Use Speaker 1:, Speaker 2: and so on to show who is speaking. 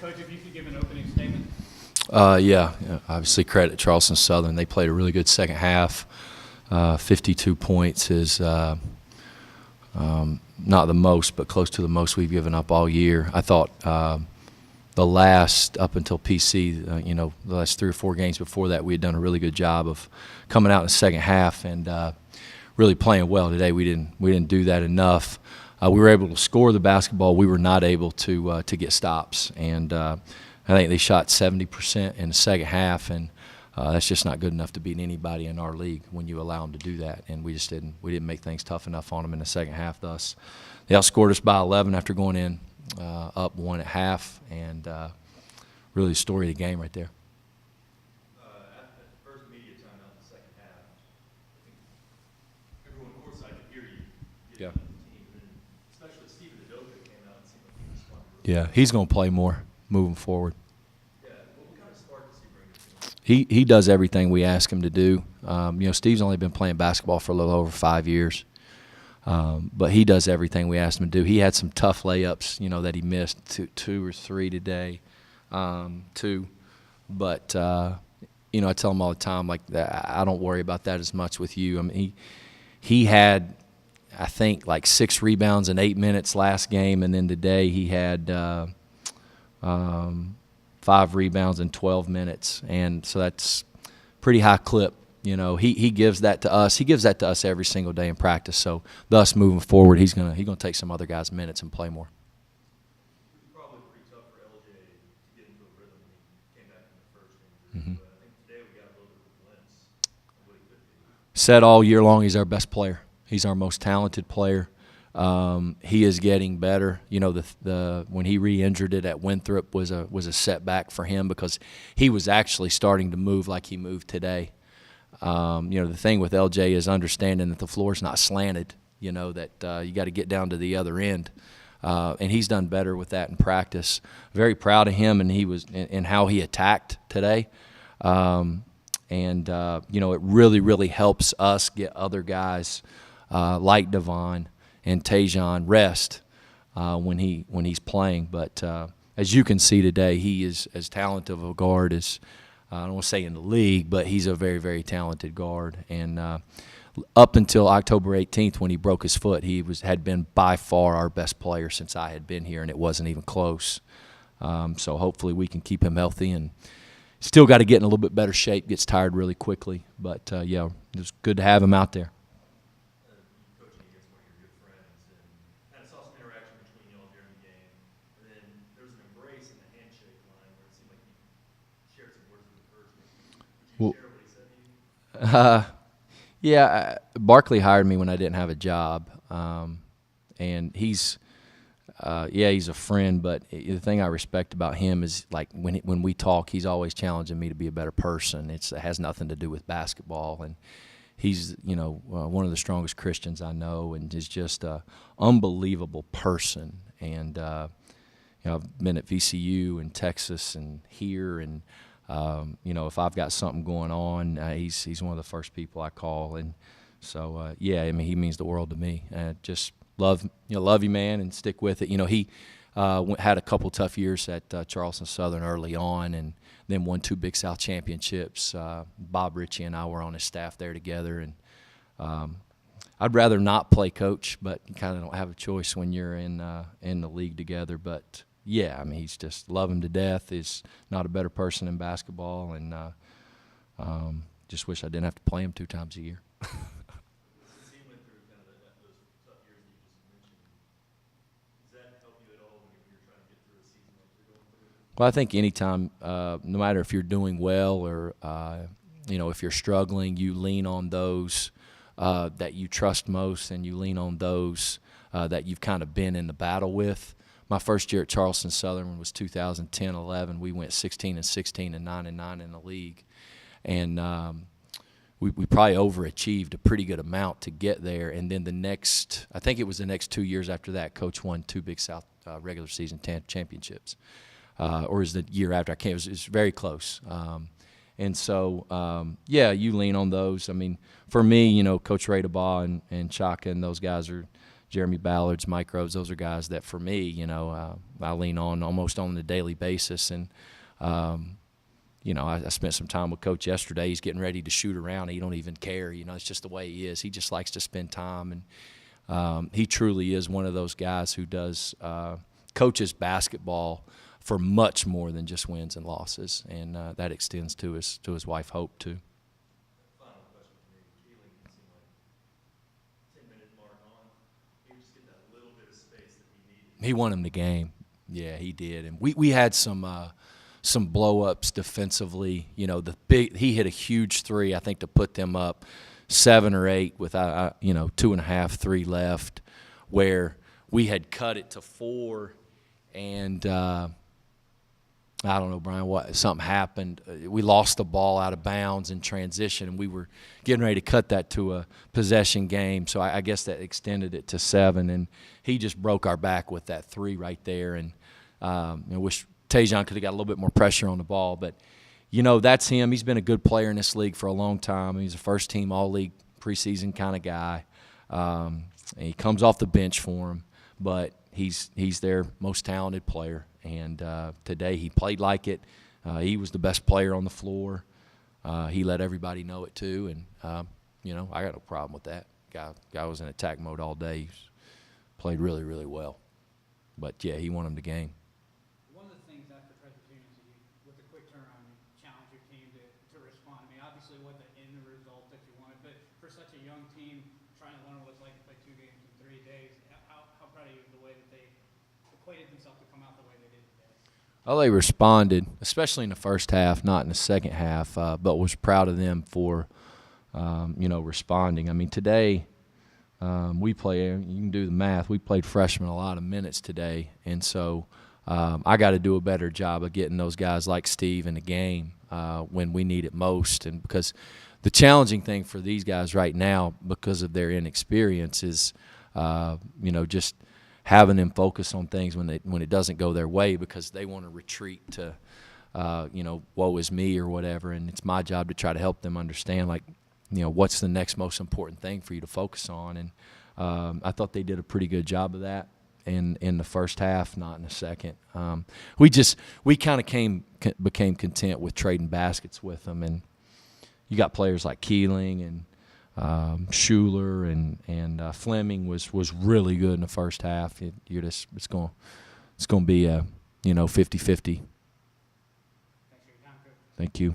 Speaker 1: Coach, if you could give an opening statement.
Speaker 2: Obviously credit Charleston Southern. They played a really good second half. 52 points is not the most, but close to the most we've given up all year. I thought the last, up until PC, the last 3 or 4 games before that, we had done a really good job of coming out in the second half and really playing well. Today we didn't do that enough. We were able to score the basketball. We were not able to get stops, and I think they shot 70% in the second half, and that's just not good enough to beat anybody in our league when you allow them to do that. And we just didn't make things tough enough on them in the second half. Thus, they outscored us by 11 after going in up 1 at half, and really the story of the game right there.
Speaker 3: At the first media timeout in the second half, I think everyone courtside could hear you.
Speaker 2: Yeah.
Speaker 3: Especially Stephen Udoka came out and seemed like he responded.
Speaker 2: Yeah, he's going to play more moving forward.
Speaker 3: Yeah, what kind of spark does he bring to the team?
Speaker 2: He does everything we ask him to do. Steve's only been playing basketball for a little over 5 years, but he does everything we asked him to do. He had some tough layups, that he missed, two or three today, but I tell him all the time, like, I don't worry about that as much with you. I mean, he had, I think, like 6 rebounds in 8 minutes last game, and then today he had 5 rebounds in 12 minutes, and so that's pretty high clip. He gives that to us. He gives that to us every single day in practice. So, thus moving forward, he's gonna take some other guys' minutes and play more.
Speaker 3: It was probably pretty tough for LJ to get into a rhythm when he came back in the first game. But I think today we got a little bit of a glimpse of what he could be.
Speaker 2: Said all year long, he's our best player. He's our most talented player. He is getting better. When he re-injured it at Winthrop was a setback for him because he was actually starting to move like he moved today. The thing with LJ is understanding that the floor's not slanted. That you got to get down to the other end, and he's done better with that in practice. Very proud of him, and he was in how he attacked today. It really helps us get other guys like Devon and Tajon rest when he's playing. But as you can see today, he is as talented of a guard as I don't want to say in the league, but he's a very, very talented guard. And up until October 18th, when he broke his foot, he had been by far our best player since I had been here, and it wasn't even close. So hopefully we can keep him healthy, and still got to get in a little bit better shape. Gets tired really quickly, but it's good to have him out there.
Speaker 3: Coaching against one of your good friends, and kind of saw some interaction between y'all during the game. And then there was an embrace in the handshake line where it seemed like you shared some words of encouragement. Would you share what he said to you?
Speaker 2: Barkley hired me when I didn't have a job, and he's a friend. But the thing I respect about him is, like, when we talk, he's always challenging me to be a better person. It has nothing to do with basketball, and he's one of the strongest Christians I know, and is just an unbelievable person. And I've been at VCU and Texas and here, and if I've got something going on, he's one of the first people I call. And so he means the world to me. Just love you, man, and stick with it. He had a couple tough years at Charleston Southern early on, and then won 2 Big South championships. Bob Ritchie and I were on his staff there together, and I'd rather not play coach, but you kind of don't have a choice when you're in the league together. But he's just love him to death. He's not a better person in basketball, and just wish I didn't have to play him 2 times a year.
Speaker 3: Since he went through kind of those tough years that you just mentioned, does that help you at all when you're trying to get through a season like you're going through?
Speaker 2: Well, I think anytime, no matter if you're doing well or if you're struggling, you lean on those that you trust most, and you lean on those that you've kind of been in the battle with. My first year at Charleston Southern was 2010-11. We went 16-16 and 9-9 in the league, and we probably overachieved a pretty good amount to get there. And then I think it was the next 2 years after that, Coach won 2 Big South regular season championships, or is the year after? I can't. It was very close. And so, you lean on those. I mean, for me, Coach Ray DeBaugh and Chaka and those guys are Jeremy Ballards, Mike Rhodes, those are guys that for me, you know, I lean on almost on a daily basis. And, you know, I spent some time with Coach yesterday. He's getting ready to shoot around. He don't even care. You know, it's just the way he is. He just likes to spend time. And he truly is one of those guys who does coaches basketball for much more than just wins and losses. And that extends to his wife, Hope, too.
Speaker 3: Final question for me. Keeling can seem like 10-minute mark on. He would just get that little bit of space that he needed.
Speaker 2: He won him the game. Yeah, he did. And we had some blow-ups defensively. You know, he hit a huge three, I think, to put them up 7 or 8 with, 2.5, 3 left, where we had cut it to 4, and I don't know, Brian, something happened. We lost the ball out of bounds in transition, and we were getting ready to cut that to a possession game. So I guess that extended it to 7, and he just broke our back with that 3 right there. And I wish Tajon could have got a little bit more pressure on the ball. But, you know, that's him. He's been a good player in this league for a long time. He's a first-team all-league preseason kind of guy. And he comes off the bench for him, but he's their most talented player. And today he played like it. He was the best player on the floor. He let everybody know it too. And, you know, I got no problem with that. Guy was in attack mode all day. He played really, really well. But, yeah, he won him the game.
Speaker 1: One of the things after Presbyterian is you, with a quick turnaround, you challenge your team to respond. I mean, obviously it wasn't in the result that you wanted, but for such a young team, trying to learn what it's like to play 2 games in 3 days, how proud are you of the way that they equated themselves to come out the way they did today?
Speaker 2: Well, they responded, especially in the first half, not in the second half, but was proud of them for, responding. I mean, today we play, you can do the math, we played freshmen a lot of minutes today, and so I got to do a better job of getting those guys like Steve in the game when we need it most. And because the challenging thing for these guys right now, because of their inexperience, is, just having them focus on things when it doesn't go their way, because they want to retreat to, woe is me or whatever. And it's my job to try to help them understand, like, what's the next most important thing for you to focus on. And I thought they did a pretty good job of that in the first half, not in the second. We kind of became content with trading baskets with them. And you got players like Keeling and Schuler and Fleming was really good in the first half. It's going to be a 50-50.
Speaker 1: Thanks for your time, Coach.
Speaker 2: Thank you.